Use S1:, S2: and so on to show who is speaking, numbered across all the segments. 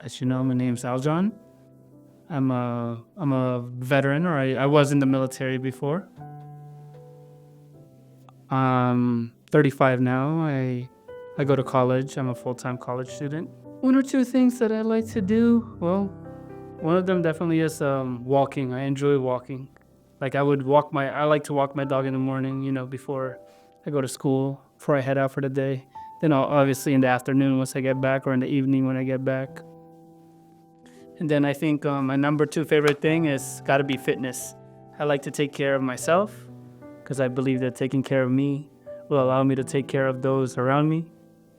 S1: As you know, my name's Aljon. I'm a veteran, or I was in the military before. I'm 35 now. I go to college. I'm a full-time college student. One or two things that I like to do. Well, one of them definitely is walking. I enjoy walking. Like I like to walk my dog in the morning, before I go to school, before I head out for the day. Then I'll obviously in the afternoon once I get back, or in the evening when I get back. And then I think my number two favorite thing is got to be fitness. I like to take care of myself because I believe that taking care of me will allow me to take care of those around me,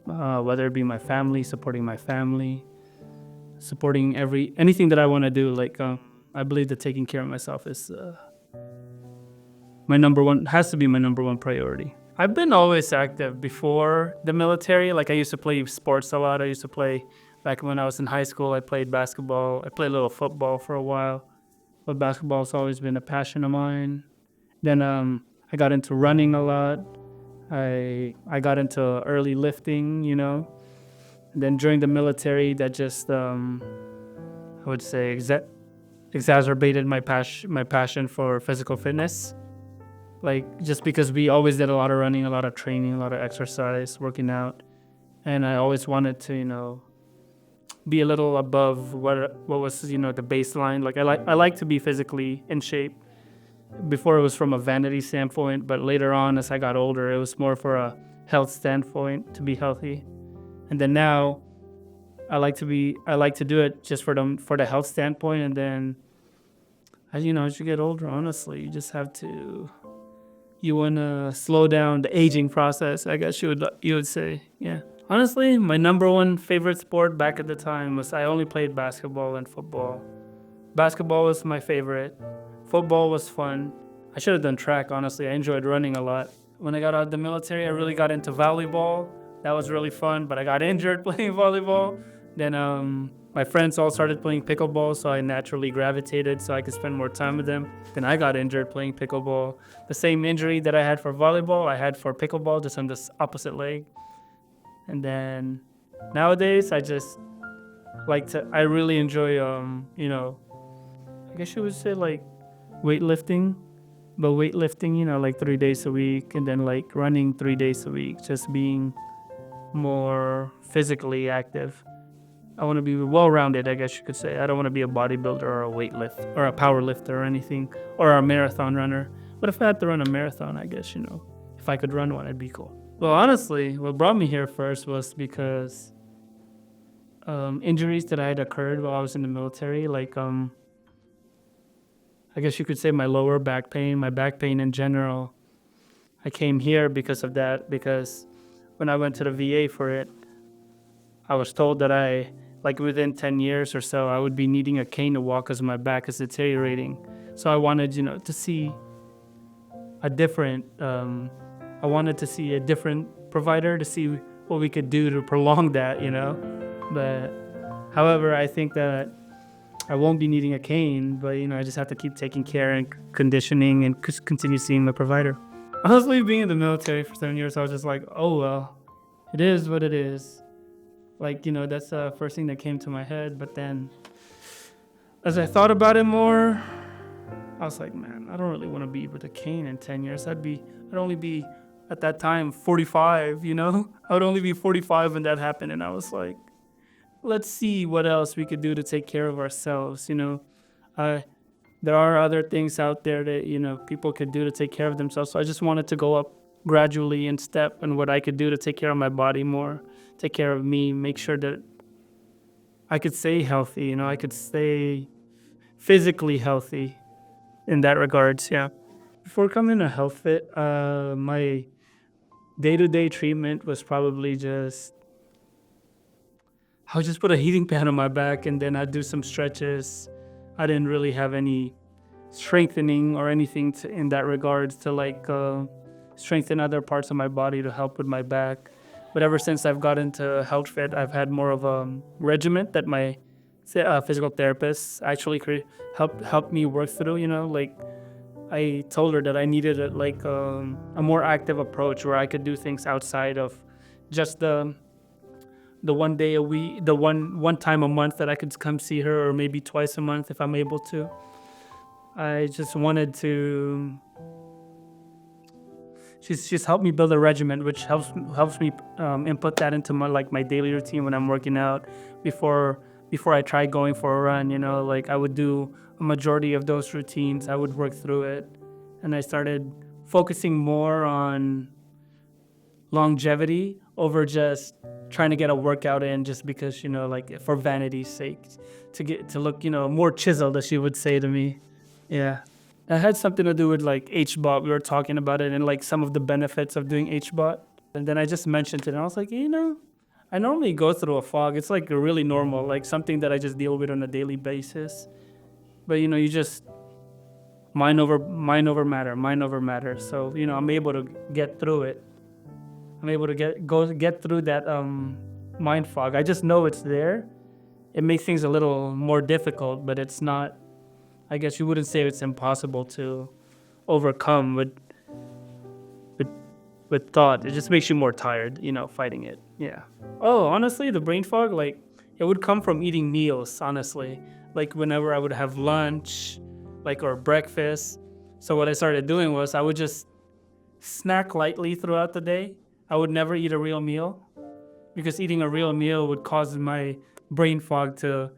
S1: whether it be my family, supporting anything that I want to do. Like I believe that taking care of myself is has to be my number one priority. I've been always active before the military. Like I used to play sports a lot. Back when I was in high school, I played basketball. I played a little football for a while, but basketball's always been a passion of mine. Then I got into running a lot. I got into early lifting, And then during the military, that just I would say exacerbated my passion for physical fitness. Like just because we always did a lot of running, a lot of training, a lot of exercise, working out, and I always wanted to, be a little above what was, the baseline. Like I like to be physically in shape. Before it was from a vanity standpoint, but later on as I got older, it was more for a health standpoint, to be healthy. And then now I like to do it just for the health standpoint. And then as you get older, honestly, you just have to, you want to slow down the aging process, I guess you would say. Yeah. Honestly, my number one favorite sport back at the time was I only played basketball and football. Basketball was my favorite. Football was fun. I should have done track, honestly. I enjoyed running a lot. When I got out of the military, I really got into volleyball. That was really fun, but I got injured playing volleyball. Then my friends all started playing pickleball, so I naturally gravitated so I could spend more time with them. Then I got injured playing pickleball. The same injury that I had for volleyball, I had for pickleball, just on this opposite leg. And then nowadays, I really enjoy, I guess you would say like weightlifting, but weightlifting, like 3 days a week, and then like running 3 days a week, just being more physically active. I want to be well-rounded, I guess you could say. I don't want to be a bodybuilder or a power lifter or anything, or a marathon runner. But if I had to run a marathon, I guess, if I could run one, it'd be cool. Well, honestly, what brought me here first was because injuries that I had occurred while I was in the military, like I guess you could say my lower back pain, my back pain in general. I came here because of that, because when I went to the VA for it, I was told that within 10 years or so, I would be needing a cane to walk because my back is deteriorating. So I wanted, to see a different provider to see what we could do to prolong that, But however, I think that I won't be needing a cane, but, I just have to keep taking care and conditioning and continue seeing the provider. Honestly, being in the military for 7 years, I was just like, oh, well, it is what it is. Like, that's the first thing that came to my head. But then as I thought about it more, I was like, man, I don't really want to be with a cane in 10 years. I'd only be at that time 45, I would only be 45 when that happened. And I was like, let's see what else we could do to take care of ourselves. There are other things out there that, people could do to take care of themselves. So I just wanted to go up gradually in step and what I could do to take care of my body more, take care of me, make sure that I could stay healthy, I could stay physically healthy in that regards, yeah. Before coming to Health Fit, my day-to-day treatment was probably I would just put a heating pad on my back and then I'd do some stretches. I didn't really have any strengthening or anything in that regards to strengthen other parts of my body to help with my back. But ever since I've got into Health Fit, I've had more of a regimen that my physical therapist actually helped me work through, I told her that I needed a more active approach where I could do things outside of just the the one day a week, the one time a month that I could come see her, or maybe twice a month if I'm able to. I just wanted to. She's helped me build a regimen, which helps me input that into my daily routine when I'm working out. Before I try going for a run, like I would do a majority of those routines. I would work through it, and I started focusing more on longevity over just trying to get a workout in just because, like for vanity's sake, to look, more chiseled, as she would say to me. Yeah. That had something to do with like HBOT. We were talking about it and like some of the benefits of doing HBOT. And then I just mentioned it and I was like, I normally go through a fog. It's like really normal, like something that I just deal with on a daily basis. But you just mind over matter. So, I'm able to get through it. I'm able to get through that mind fog. I just know it's there. It makes things a little more difficult, but it's not. I guess you wouldn't say it's impossible to overcome with thought. It just makes you more tired, fighting it. Yeah. Oh, honestly, the brain fog, like, it would come from eating meals, honestly. Like, whenever I would have lunch, like, or breakfast. So what I started doing was I would just snack lightly throughout the day. I would never eat a real meal because eating a real meal would cause my brain fog to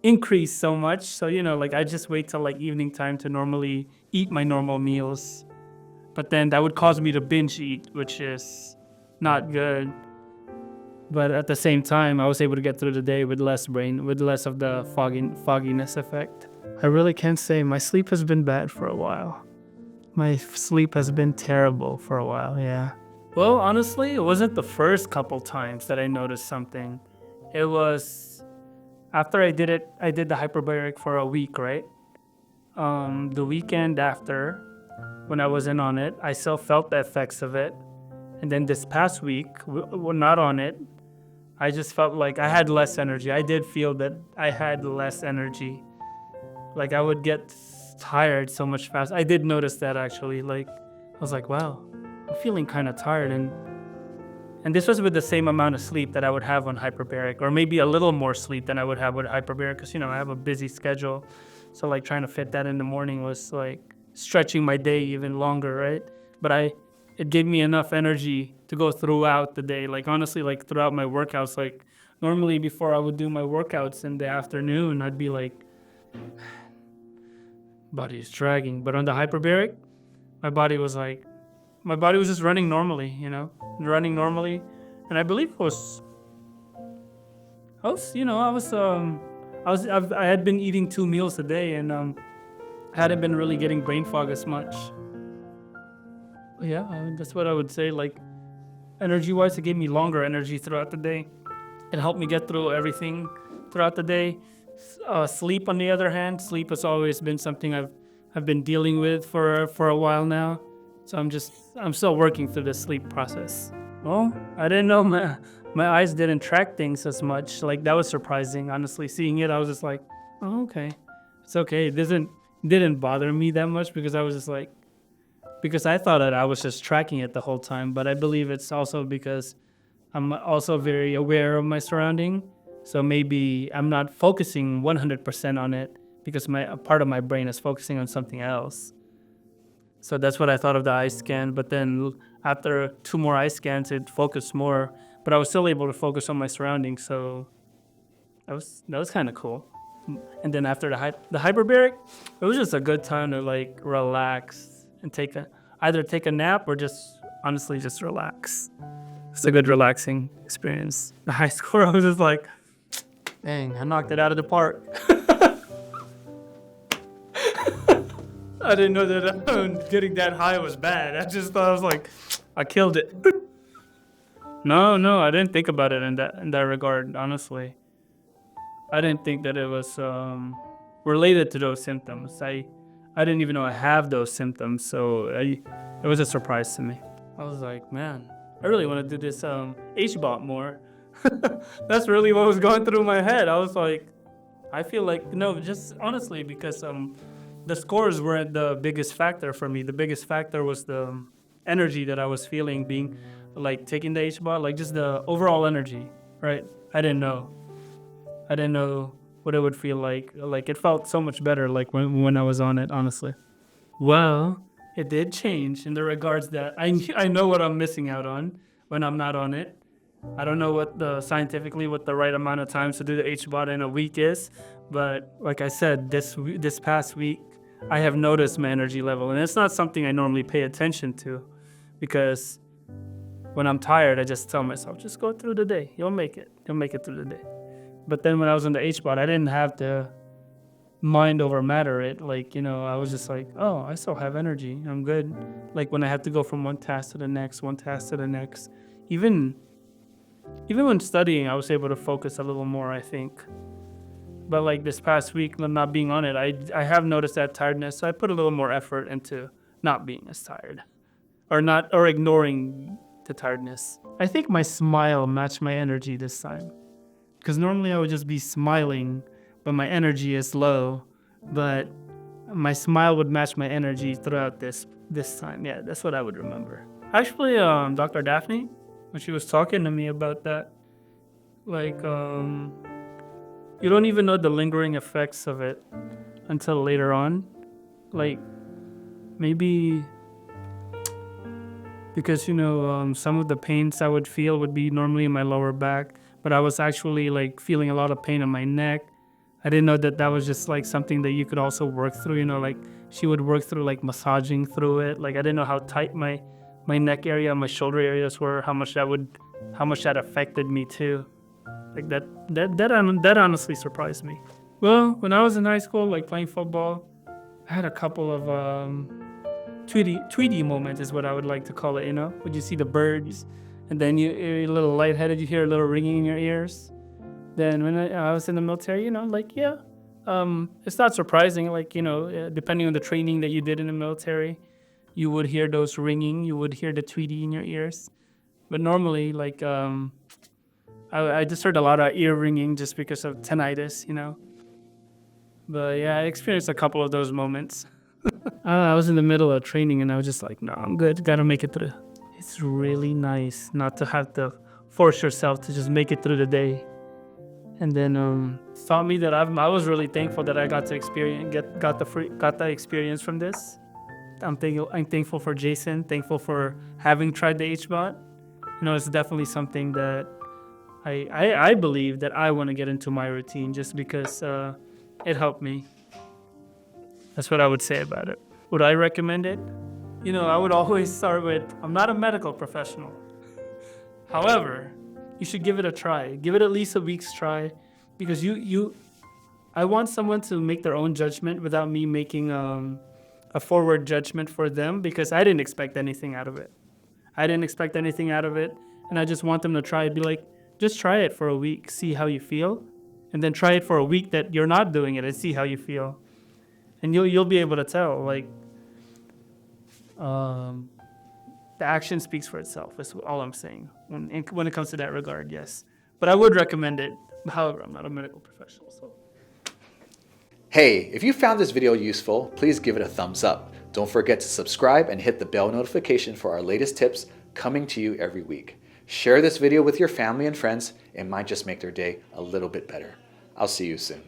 S1: increase so much. So, like I just wait till like evening time to normally eat my normal meals. But then that would cause me to binge eat, which is not good. But at the same time, I was able to get through the day with less of the fogginess effect. I really can't say. My sleep has been bad for a while. My sleep has been terrible for a while, yeah. Well, honestly, it wasn't the first couple times that I noticed something. It was after I did the hyperbaric for a week, right? The weekend after, when I wasn't on it, I still felt the effects of it. And then this past week, we're not on it, I just felt like I had less energy. I did feel that I had less energy. Like I would get tired so much faster. I did notice that actually. Like I was like, wow, I'm feeling kind of tired. And this was with the same amount of sleep that I would have on hyperbaric, or maybe a little more sleep than I would have with hyperbaric because, I have a busy schedule. So like trying to fit that in the morning was like stretching my day even longer, right? But it gave me enough energy to go throughout the day. Like honestly, like throughout my workouts, like normally before I would do my workouts in the afternoon, I'd be like, body is dragging. But on the hyperbaric, my body was just running normally, and I believe I had been eating 2 meals a day, and I hadn't been really getting brain fog as much. Yeah, that's what I would say. Like energy-wise, it gave me longer energy throughout the day. It helped me get through everything throughout the day. Sleep, on the other hand, sleep has always been something I've been dealing with for a while now. So I'm still working through the sleep process. Well, I didn't know my eyes didn't track things as much. Like that was surprising. Honestly, seeing it, I was just like, oh, okay, it's okay. It didn't bother me that much because I was just like, because I thought that I was just tracking it the whole time. But I believe it's also because I'm also very aware of my surrounding. So maybe I'm not focusing 100% on it because a part of my brain is focusing on something else. So that's what I thought of the eye scan. But then after 2 more eye scans, it focused more. But I was still able to focus on my surroundings. So that was kind of cool. And then after the hyperbaric, it was just a good time to like relax and either take a nap or just honestly just relax. It's a good relaxing experience. The high score, I was just like, dang, I knocked it out of the park. I didn't know that getting that high was bad. I just thought I was like, I killed it. No, I didn't think about it in that regard, honestly. I didn't think that it was related to those symptoms. I didn't even know I have those symptoms, so it was a surprise to me. I was like, man, I really want to do this HBOT more. That's really what was going through my head. I was like, I feel like, no, just honestly, because the scores weren't the biggest factor for me. The biggest factor was the energy that I was feeling being like taking the HBOT, like just the overall energy. right? I didn't know. I didn't know what it would feel like. Like, it felt so much better, like, when I was on it, honestly. Well, it did change in the regards that I know what I'm missing out on when I'm not on it. I don't know what the right amount of times to do the HBOT in a week is, but like I said, this past week, I have noticed my energy level, and it's not something I normally pay attention to, because when I'm tired, I just tell myself, just go through the day. You'll make it. You'll make it through the day. But then when I was on the HBOT, I didn't have to mind over matter it. Like, I was just like, oh, I still have energy. I'm good. Like, when I have to go from one task to the next, even when studying, I was able to focus a little more, I think. But like this past week, not being on it, I have noticed that tiredness. So I put a little more effort into not being as tired, or ignoring the tiredness. I think my smile matched my energy this time, because normally I would just be smiling, but my energy is low. But my smile would match my energy throughout this time. Yeah, that's what I would remember. Actually, Dr. Daphne, when she was talking to me about that, like, you don't even know the lingering effects of it until later on. Like, maybe because, some of the pains I would feel would be normally in my lower back, but I was actually like feeling a lot of pain in my neck. I didn't know that was just like something that you could also work through, like she would work through like massaging through it. Like, I didn't know how tight my neck area, my shoulder areas were, how much that affected me too. Like that honestly surprised me. Well, when I was in high school, like playing football, I had a couple of Tweety moments is what I would like to call it. When you see the birds, and then you're a little lightheaded, you hear a little ringing in your ears. Then when I was in the military, it's not surprising. Like, depending on the training that you did in the military, you would hear those ringing, you would hear the Tweety in your ears. But normally, like, I just heard a lot of ear ringing just because of tinnitus, But yeah, I experienced a couple of those moments. I was in the middle of training and I was just like, no, I'm good. Gotta make it through. It's really nice not to have to force yourself to just make it through the day. And then taught me that I was really thankful that I got to experience, got the experience from this. I'm thankful for Jason, thankful for having tried the HBOT. It's definitely something that I believe that I want to get into my routine just because it helped me. That's what I would say about it. Would I recommend it? I would always start with, I'm not a medical professional. However, you should give it a try. Give it at least a week's try, because I want someone to make their own judgment without me making a forward judgment for them, because I didn't expect anything out of it. And I just want them to try it. Be like, just try it for a week, see how you feel, and then try it for a week that you're not doing it and see how you feel. And you'll be able to tell, like, the action speaks for itself, is all I'm saying. When it comes to that regard, yes. But I would recommend it. However, I'm not a medical professional, so.
S2: Hey, if you found this video useful, please give it a thumbs up. Don't forget to subscribe and hit the bell notification for our latest tips coming to you every week. Share this video with your family and friends. It might just make their day a little bit better. I'll see you soon.